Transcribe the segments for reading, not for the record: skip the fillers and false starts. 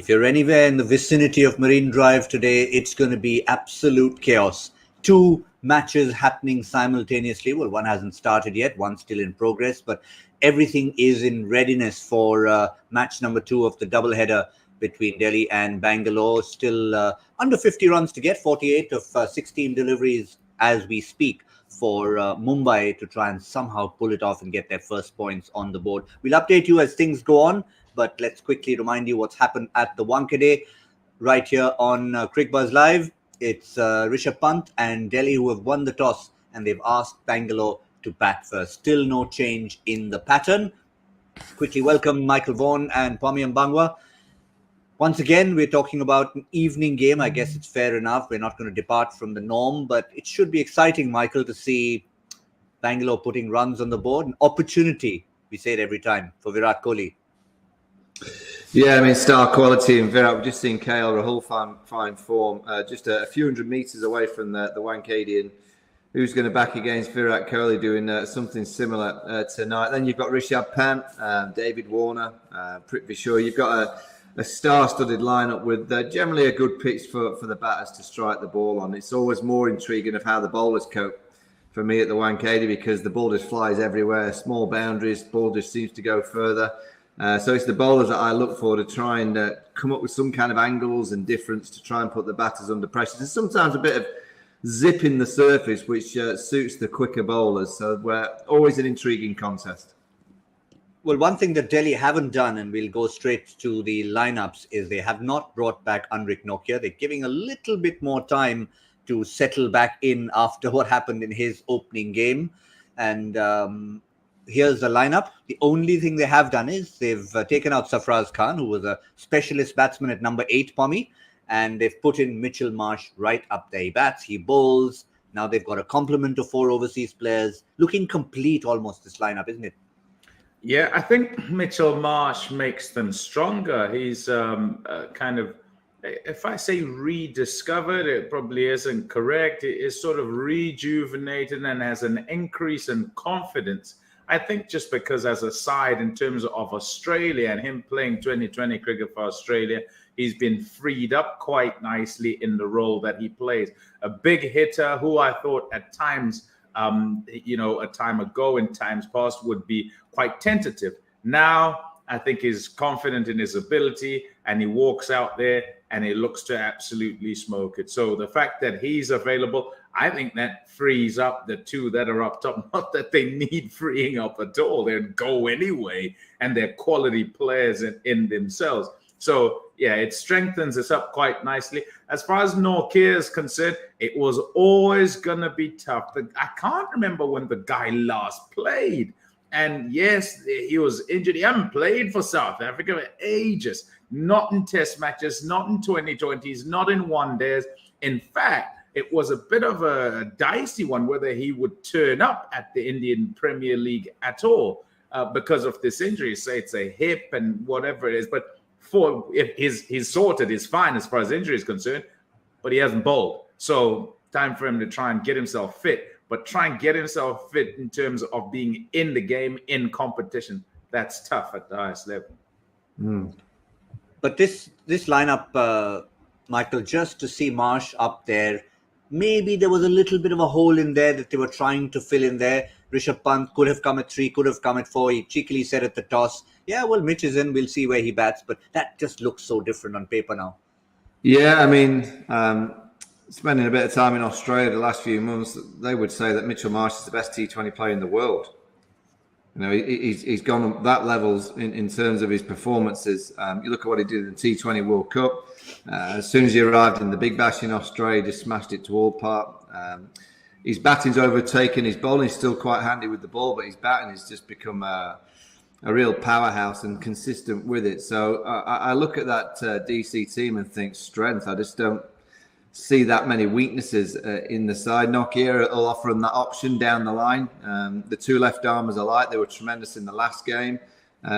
If you're anywhere in the vicinity of Marine Drive today, it's going to be absolute chaos. Two matches happening simultaneously. Well, one hasn't started yet, one's still in progress, but everything is in readiness for match number 2 of the doubleheader between Delhi and Bangalore. Still under 50 runs to get, 48 of 16 deliveries as we speak for Mumbai to try and somehow pull it off and get their first points on the board. We'll update you as things go on, but let's quickly remind you what's happened at the Wankhede right here on Cricbuzz Live. It's Rishabh Pant and Delhi who have won the toss, and they've asked Bangalore to bat first. Still no change in the pattern. Quickly welcome Michael Vaughan and Pommie Mbangwa. Once again, we're talking about an evening game. I guess it's fair enough. We're not going to depart from the norm, but it should be exciting, Michael, to see Bangalore putting runs on the board. An opportunity, we say it every time, for Virat Kohli. Yeah, I mean, star quality in Virat. We've just seen KL Rahul fine form, just a few hundred metres away from the Wankhede, who's going to back against Virat Kohli doing something similar tonight. Then you've got Rishabh Pant, David Warner, Cricbuzz. You've got a star-studded lineup with generally a good pitch for the batters to strike the ball on. It's always more intriguing of how the bowlers cope for me at the Wankhede, because the ball just flies everywhere, small boundaries, ball just seems to go further. So it's the bowlers that I look for to try and come up with some kind of angles and difference to try and put the batters under pressure. There's sometimes a bit of zip in the surface, which suits the quicker bowlers. So we're always an intriguing contest. Well, one thing that Delhi haven't done, and we'll go straight to the lineups, is they have not brought back Anrik Nokia. They're giving a little bit more time to settle back in after what happened in his opening game. And here's the lineup. The only thing they have done is they've taken out Sarfaraz Khan, who was a specialist batsman at number 8, Pommie, and they've put in Mitchell Marsh right up there. He bats, he bowls. Now they've got a complement of 4 overseas players. Looking complete almost, this lineup, isn't it? Yeah, I think Mitchell Marsh makes them stronger. He's kind of, if I say rediscovered, it probably isn't correct. It is sort of rejuvenated and has an increase in confidence. I think just because as a side in terms of Australia and him playing 2020 cricket for Australia, he's been freed up quite nicely in the role that he plays. A big hitter who I thought at times, a time ago in times past would be quite tentative. Now, I think he's confident in his ability and he walks out there and he looks to absolutely smoke it. So the fact that he's available, I think that frees up the 2 that are up top. Not that they need freeing up at all. They'll go anyway, and they're quality players in themselves. So, yeah, it strengthens us up quite nicely. As far as Nokia is concerned, it was always going to be tough. I can't remember when the guy last played. And yes, he was injured. He hadn't played for South Africa for ages. Not in test matches, not in 2020s, not in one days. In fact, it was a bit of a dicey one whether he would turn up at the Indian Premier League at all because of this injury. Say it's a hip and whatever it is. But if he's sorted, he's fine as far as injury is concerned, but he hasn't bowled. So time for him to try and get himself fit. But try and get himself fit in terms of being in the game, in competition. That's tough at the highest level. But this lineup, Michael, just to see Marsh up there, maybe there was a little bit of a hole in there that they were trying to fill in there. Rishabh Pant could have come at 3, could have come at 4. He cheekily said at the toss, yeah, well, Mitch is in. We'll see where he bats. But that just looks so different on paper now. Yeah, I mean, spending a bit of time in Australia the last few months, they would say that Mitchell Marsh is the best T20 player in the world. You know, he's gone up that levels in terms of his performances. You look at what he did in the T20 World Cup. As soon as he arrived in the Big Bash in Australia, he just smashed it to all part. His batting's overtaken. His bowling's still quite handy with the ball, but his batting has just become a real powerhouse and consistent with it. So I look at that DC team and think strength. I just don't see that many weaknesses in the side. Nokia will offer them that option down the line. The 2 left armers alike, they were tremendous in the last game.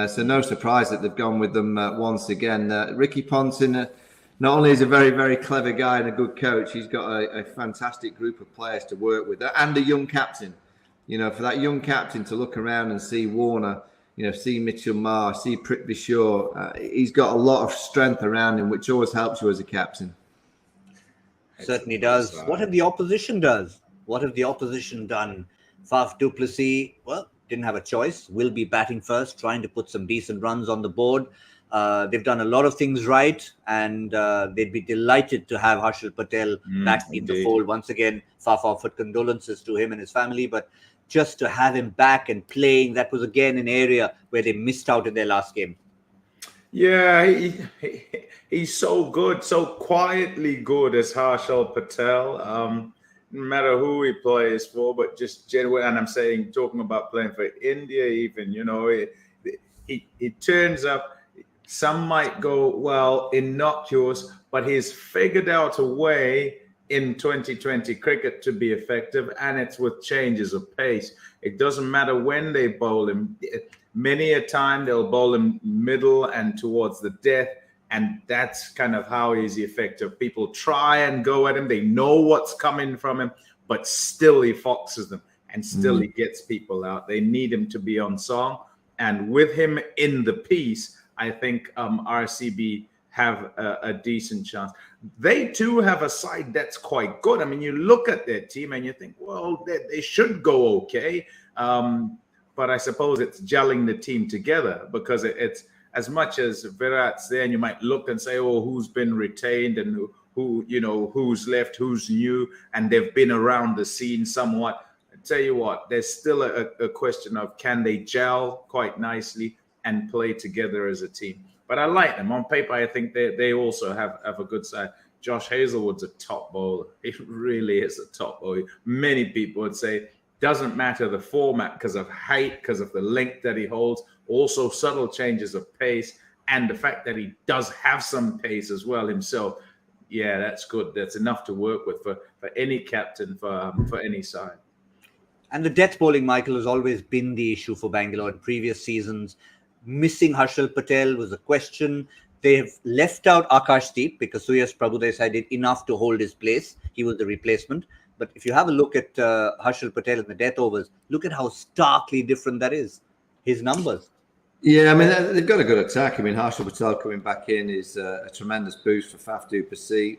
So no surprise that they've gone with them once again. Ricky Ponting, not only is a very, very clever guy and a good coach, he's got a fantastic group of players to work with and a young captain. You know, for that young captain to look around and see Warner see Mitchell Marsh, see Prithvi Shaw. He's got a lot of strength around him, which always helps you as a captain. Certainly does. What have the opposition done? Faf du Plessis, well, didn't have a choice. Will be batting first, trying to put some decent runs on the board. They've done a lot of things right, and they'd be delighted to have Harshal Patel back in the fold once again. Faf offered condolences to him and his family, but just to have him back and playing, that was again an area where they missed out in their last game. Yeah, he's so good, so quietly good as Harshal Patel. No matter who he plays for, but just genuine. And I'm saying, talking about playing for India, even, he turns up. Some might go, well, innocuous, but he's figured out a way in 2020 cricket to be effective, and it's with changes of pace. It doesn't matter when they bowl him. Many a time they'll bowl him middle and towards the death, and that's kind of how he's effective. People try and go at him. They know what's coming from him, but still he foxes them, and still he gets people out. They need him to be on song, and with him in the piece, I think RCB have a decent chance. They too have a side that's quite good. I mean, you look at their team and you think, well, they should go okay. But I suppose it's gelling the team together, because it's as much as Virat's there, and you might look and say, oh, who's been retained and who's left, who's new, and they've been around the scene somewhat. I tell you what, there's still a question of, can they gel quite nicely and play together as a team? But I like them. On paper, I think they also have a good side. Josh Hazelwood's a top bowler. He really is a top bowler. Many people would say, doesn't matter the format because of height, because of the length that he holds, also subtle changes of pace, and the fact that he does have some pace as well himself. Yeah, that's good. That's enough to work with for any captain, for any side. And the death bowling, Michael, has always been the issue for Bangalore in previous seasons. Missing Harshal Patel was a question. They have left out Akashdeep because Suyash Prabhudesai did enough to hold his place. He was the replacement. But if you have a look at Harshal Patel in the death overs, look at how starkly different that is, his numbers. Yeah, I mean, they've got a good attack. I mean, Harshal Patel coming back in is a tremendous boost for Faf du Plessis.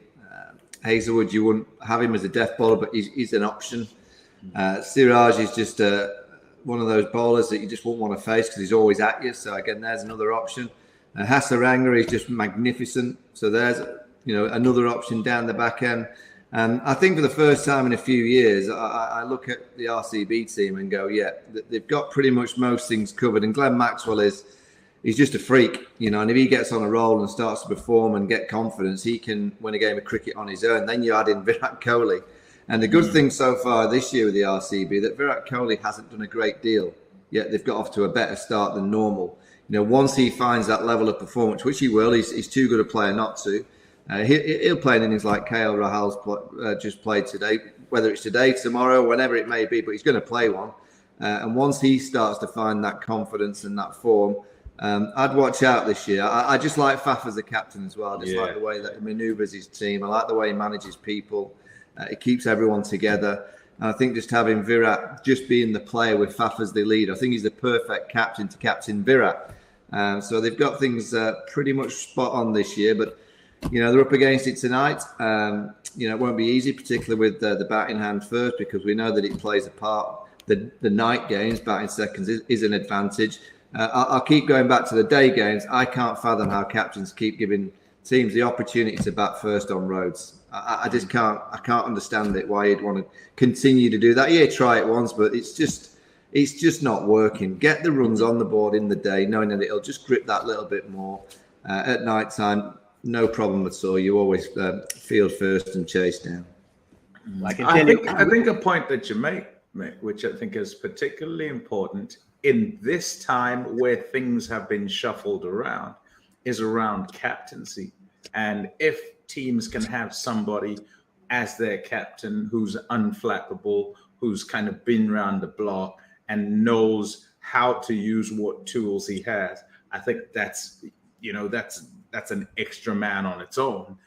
Hazelwood, you wouldn't have him as a death bowler, but he's an option. Siraj is just one of those bowlers that you just won't want to face because he's always at you. So again, there's another option. Hasaranga is just magnificent. So there's another option down the back end. And I think for the first time in a few years, I look at the RCB team and go, yeah, they've got pretty much most things covered. And Glenn Maxwell he's just a freak, and if he gets on a roll and starts to perform and get confidence, he can win a game of cricket on his own. Then you add in Virat Kohli. And the good thing so far this year with the RCB, that Virat Kohli hasn't done a great deal, yet they've got off to a better start than normal. Once he finds that level of performance, which he will, he's too good a player not to. He'll play in innings like KL Rahal's just played today, whether it's today, tomorrow, whenever it may be, but he's going to play one. And once he starts to find that confidence and that form, I'd watch out this year. I just like Faf as a captain as well. I just like the way that he manoeuvres his team. I like the way he manages people. It keeps everyone together. And I think just having Virat just being the player with Faf as the lead, I think he's the perfect captain to captain Virat. So they've got things pretty much spot on this year, but they're up against it tonight. It won't be easy, particularly with the batting hand first, because we know that it plays a part. The night games, batting seconds, is an advantage. I'll keep going back to the day games. I can't fathom how captains keep giving teams the opportunity to bat first on roads. I just can't. I can't understand it. Why you'd want to continue to do that? Yeah, try it once, but it's just not working. Get the runs on the board in the day, knowing that it'll just grip that little bit more. At night time, no problem at all. You always field first and chase down. I think a point that you make, which I think is particularly important in this time where things have been shuffled around, is around captaincy. And if teams can have somebody as their captain who's unflappable, who's kind of been around the block and knows how to use what tools he has, I think that's an extra man on its own,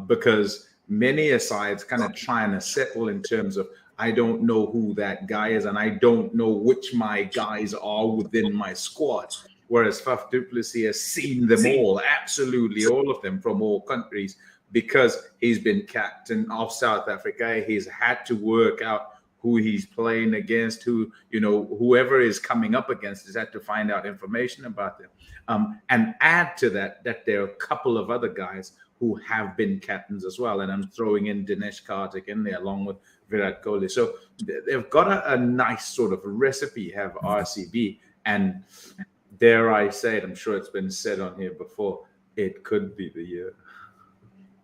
because many a side's kind of trying to settle in terms of, I don't know who that guy is, and I don't know which my guys are within my squad. Whereas Faf du Plessis has seen them all, absolutely all of them from all countries, because he's been captain of South Africa. He's had to work out who he's playing against, whoever is coming up against, has had to find out information about them. And add to that there are a couple of other guys who have been captains as well. And I'm throwing in Dinesh Karthik in there along with Virat Kohli. So they've got a nice sort of recipe, have RCB. And dare I say it, I'm sure it's been said on here before, it could be the year.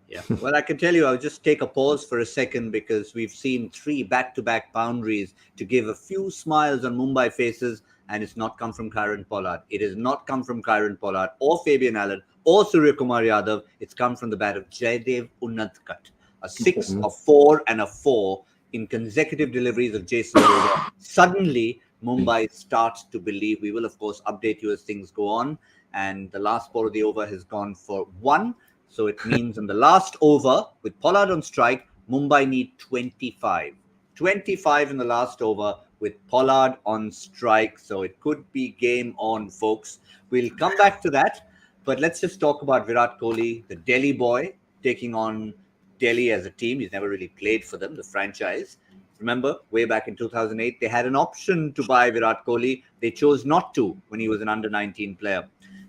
Yeah. Well, I can tell you, I'll just take a pause for a second, because we've seen 3 back-to-back boundaries to give a few smiles on Mumbai faces, and it's not come from Kieron Pollard. It has not come from Kieron Pollard or Fabian Allen or Surya Kumar Yadav. It's come from the bat of Jaydev Unadkat. A 6, a 4, and a 4 in consecutive deliveries of Jason Holder. Suddenly, Mumbai starts to believe. We will, of course, update you as things go on. And the last ball of the over has gone for 1. So it means in the last over, with Pollard on strike, Mumbai need 25. 25 in the last over with Pollard on strike. So it could be game on, folks. We'll come back to that. But let's just talk about Virat Kohli, the Delhi boy, taking on Delhi as a team. He's never really played for them, the franchise. Remember, way back in 2008, they had an option to buy Virat Kohli. They chose not to when he was an under-19 player.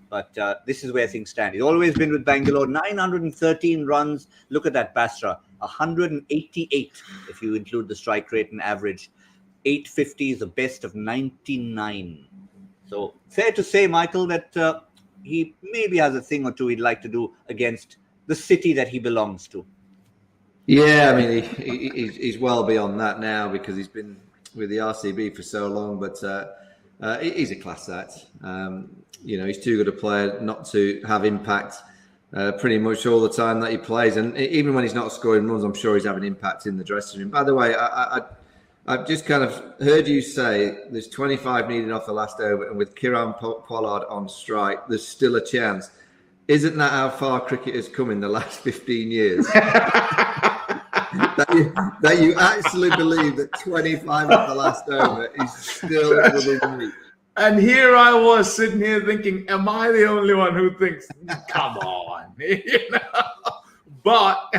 But this is where things stand. He's always been with Bangalore. 913 runs. Look at that Basra. 188 if you include the strike rate and average. 850 is the best of 99. So fair to say, Michael, that he maybe has a thing or two he'd like to do against the city that he belongs to. Yeah, I mean, he's well beyond that now, because he's been with the RCB for so long. But he's a class act. He's too good a player not to have impact pretty much all the time that he plays. And even when he's not scoring runs, I'm sure he's having impact in the dressing room. By the way, I've just kind of heard you say there's 25 needed off the last over, and with Kieron Pollard on strike, there's still a chance. Isn't that how far cricket has come in the last 15 years? that you actually believe that 25 off the last over is still within reach. And here I was sitting here thinking, am I the only one who thinks, come on? But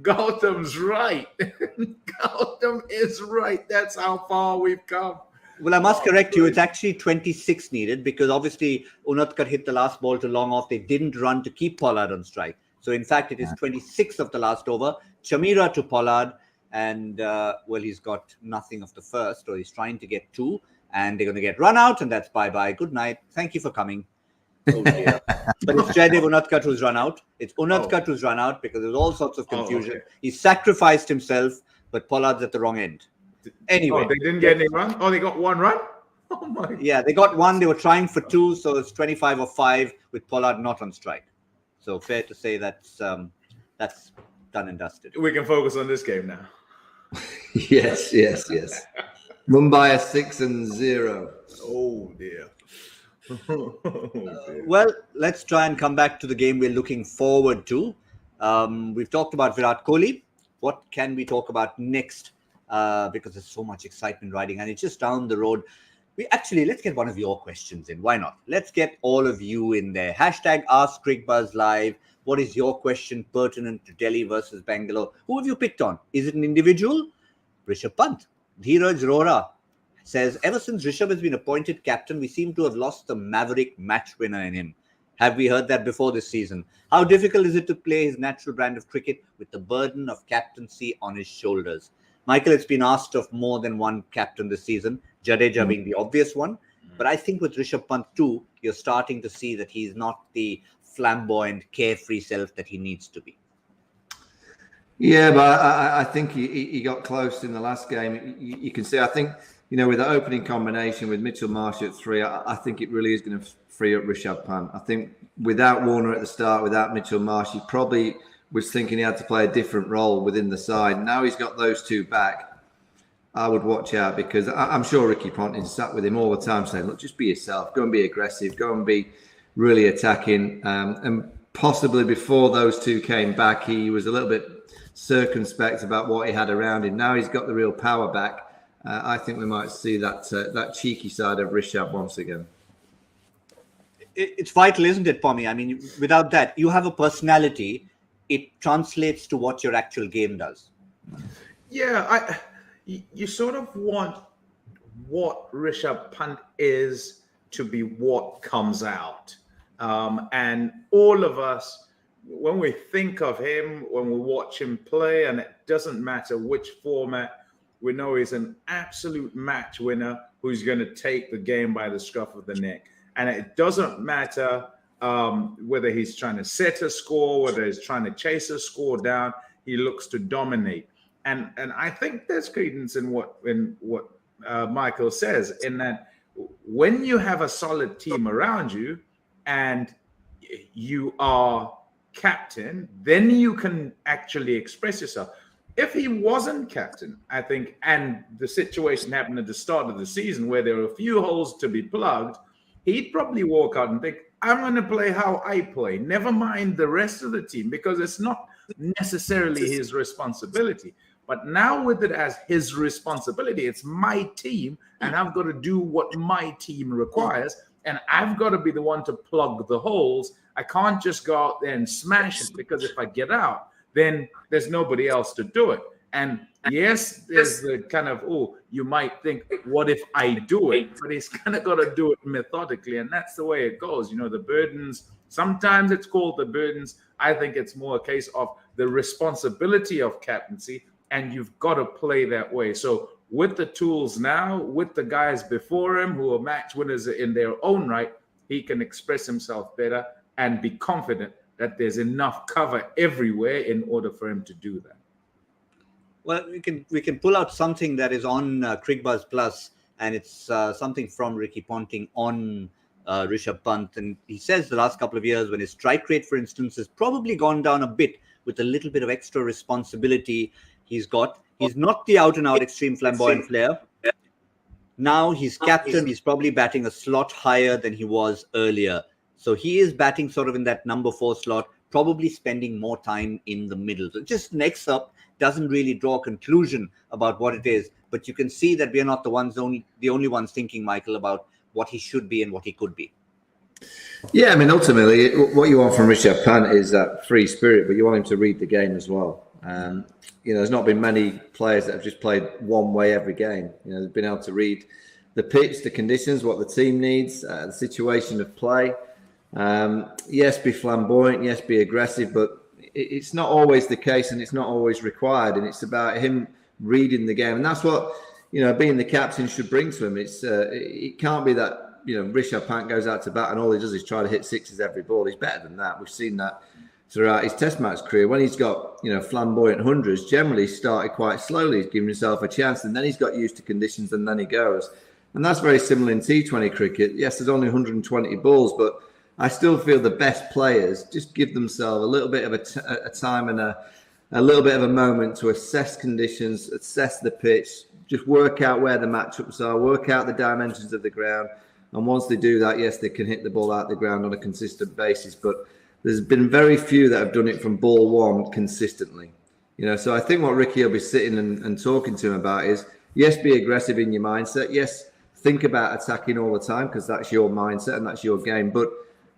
Gautam's right. Gautam is right. That's how far we've come. Well, I must correct you. It's actually 26 needed, because obviously Unadkat hit the last ball to long off. They didn't run to keep Pollard on strike. So, in fact, it is 26 of the last over. Chamira to Pollard. And, he's got nothing of the first, or he's trying to get 2. And they're going to get run out, and that's bye-bye. Good night. Thank you for coming. Oh, dear. But it's Jaydev Unadkat who's run out. It's Unadkat who's run out, because there's all sorts of confusion. Okay. He sacrificed himself, but Pollard's at the wrong end. Anyway. They didn't get any run? Oh, they got 1 run? Oh, my God. Yeah, they got 1. They were trying for 2, so it's 25 or 5 with Pollard not on strike. So fair to say that's done and dusted. We can focus on this game now. Yes. Mumbai are 6-0. Oh dear. Well, let's try and come back to the game we're looking forward to. We've talked about Virat Kohli. What can we talk about next? Because there's so much excitement riding, and it's just down the road. Let's get one of your questions in. Why not? Let's get all of you in there. Hashtag Ask Cricbuzz Live. What is your question pertinent to Delhi versus Bangalore? Who have you picked on? Is it an individual? Rishabh Pant. Dheeraj Rora says, ever since Rishabh has been appointed captain, we seem to have lost the maverick match winner in him. Have we heard that before this season? How difficult is it to play his natural brand of cricket with the burden of captaincy on his shoulders? Michael, it's been asked of more than one captain this season, Jadeja being the obvious one. But I think with Rishabh Pant too, you're starting to see that he's not the flamboyant, carefree self that he needs to be. Yeah, but I think he got close in the last game. You can see, I think, with the opening combination with Mitchell Marsh at 3, I think it really is going to free up Rishabh Pant. I think without Warner at the start, without Mitchell Marsh, he probably was thinking he had to play a different role within the side. Now he's got those 2 back. I would watch out, because I'm sure Ricky Ponting sat with him all the time saying, look, just be yourself, go and be aggressive, go and be really attacking. And possibly before those 2 came back, he was a little bit circumspect about what he had around him. Now he's got the real power back. I think we might see that cheeky side of Rishabh once again. It's vital, isn't it, Pommie? I mean, without that, you have a personality. It translates to what your actual game does. Yeah, you sort of want what Rishabh Pant is to be what comes out. And all of us, when we think of him, when we watch him play, and it doesn't matter which format, we know he's an absolute match winner who's going to take the game by the scruff of the neck. And it doesn't matter whether he's trying to set a score, whether he's trying to chase a score down, he looks to dominate. And I think there's credence in what Michael says, in that when you have a solid team around you and you are captain, then you can actually express yourself. If he wasn't captain, I think, and the situation happened at the start of the season where there were a few holes to be plugged, he'd probably walk out and think, I'm going to play how I play. Never mind the rest of the team, because it's not necessarily his responsibility. But now with it as his responsibility, it's my team, and I've got to do what my team requires, and I've got to be the one to plug the holes. I can't just go out there and smash it, because if I get out, then there's nobody else to do it. And yes, there's the kind of, you might think, what if I do it? But he's kind of got to do it methodically, and that's the way it goes. You know, the burdens, sometimes it's called the burdens. I think it's more a case of the responsibility of captaincy, and you've got to play that way. So with the tools now, with the guys before him who are match winners in their own right, he can express himself better and be confident that there's enough cover everywhere in order for him to do that. Well, we can pull out something that is on Cricbuzz Plus, and it's something from Ricky Ponting on Rishabh Pant. And he says the last couple of years, when his strike rate, for instance, has probably gone down a bit with a little bit of extra responsibility he's got. He's not the out-and-out extreme flamboyant player. Now he's captain. He's probably batting a slot higher than he was earlier. So he is batting sort of in that number 4 slot, probably spending more time in the middle. So just next up, doesn't really draw a conclusion about what it is. But you can see that we are not the only ones thinking, Michael, about what he should be and what he could be. Yeah, I mean, ultimately, what you want from Rishabh Pant is that free spirit, but you want him to read the game as well. There's not been many players that have just played one way every game. They've been able to read the pitch, the conditions, what the team needs, the situation of play. Yes, be flamboyant, yes, be aggressive, but it's not always the case, and it's not always required. And it's about him reading the game, and that's what being the captain should bring to him. It can't be that Rishabh Pant goes out to bat and all he does is try to hit sixes every ball. He's better than that. We've seen that throughout his Test match career. When he's got flamboyant hundreds, generally started quite slowly. He's given himself a chance, and then he's got used to conditions, and then he goes. And that's very similar in T20 cricket. Yes, there's only 120 balls, but I still feel the best players just give themselves a little bit of a time and a little bit of a moment to assess conditions, assess the pitch, just work out where the matchups are, work out the dimensions of the ground. And once they do that, yes, they can hit the ball out the ground on a consistent basis. But there's been very few that have done it from ball one consistently. So I think what Ricky will be sitting and talking to him about is, yes, be aggressive in your mindset. Yes, think about attacking all the time, because that's your mindset and that's your game. But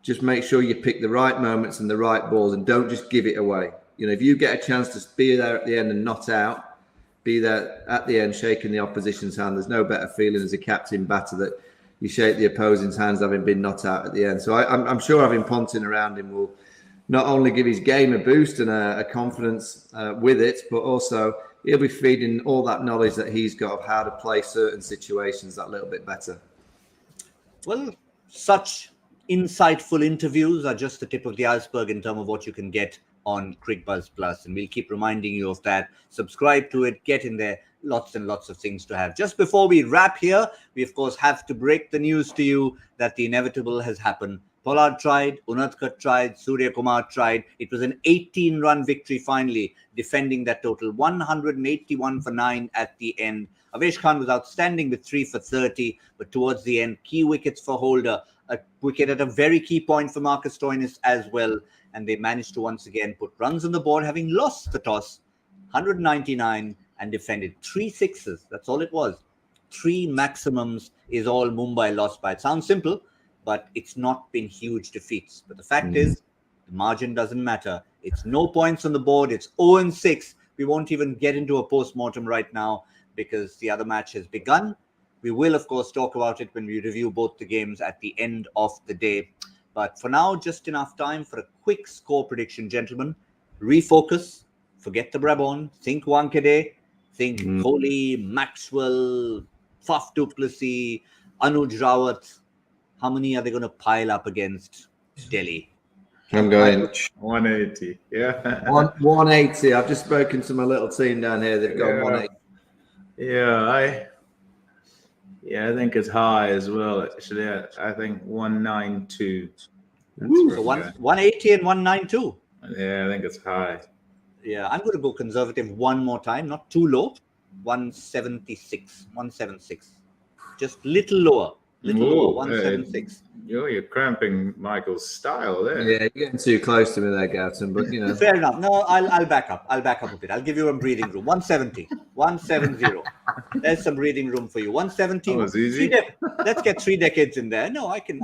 just make sure you pick the right moments and the right balls, and don't just give it away. If you get a chance to be there at the end and not out, be there at the end shaking the opposition's hand. There's no better feeling as a captain batter that you shake the opposing's hands having been not out at the end. So I'm sure having Ponting around him will not only give his game a boost and a confidence with it, but also he'll be feeding all that knowledge that he's got of how to play certain situations that little bit better. Well, such insightful interviews are just the tip of the iceberg in terms of what you can get on Cricbuzz Plus, and we'll keep reminding you of that. Subscribe to it, get in there. Lots and lots of things to have. Just before we wrap here, we of course have to break the news to you that the inevitable has happened. Pollard tried, Unadkat tried, Surya Kumar tried. It was an 18-run victory finally, defending that total 181 for 9 at the end. Avesh Khan was outstanding with 3 for 30, but towards the end, key wickets for Holder, a wicket at a very key point for Marcus Stoinis as well. and they managed to once again put runs on the board, having lost the toss, 199, and defended 3 sixes. That's all it was. 3 maximums is all Mumbai lost by. It sounds simple, but it's not been huge defeats. But the fact is, the margin doesn't matter. It's no points on the board. It's 0-6. We won't even get into a post-mortem right now because the other match has begun. We will, of course, talk about it when we review both the games at the end of the day. But for now, just enough time for a quick score prediction, gentlemen. Refocus. Forget the Brabon. Think Wankhede. Think Kohli, Maxwell, Faf du Plessis, Anuj Rawat. How many are they going to pile up against Delhi? I'm going 180. Yeah. 180. I've just spoken to my little team down here. They've got 180. Yeah, I think it's high as well. Actually, I think 192. So 180 and 192. Yeah, I think it's high. Yeah, I'm going to go conservative one more time, not too low. 176. Just little lower. Lower, 176. You're cramping Michael's style there. Yeah, you're getting too close to me there, Gautam, but you know. Fair enough. No, I'll back up. I'll back up a bit. I'll give you a breathing room. 170. 170. There's some breathing room for you. 170. That was easy. Let's get 3 decades in there. No, I can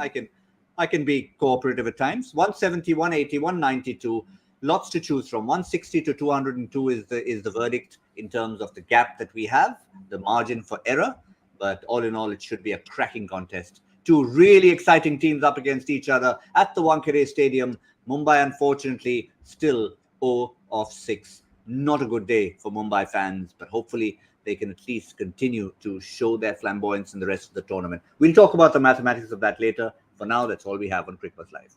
be cooperative at times. 170, 180, 192. Lots to choose from. 160 to 202 is the verdict in terms of the gap that we have, the margin for error. But all in all, it should be a cracking contest. 2 really exciting teams up against each other at the Wankhede Stadium. Mumbai, unfortunately, still 0-6. Not a good day for Mumbai fans, but hopefully they can at least continue to show their flamboyance in the rest of the tournament. We'll talk about the mathematics of that later. For now, that's all we have on Cricbuzz Live.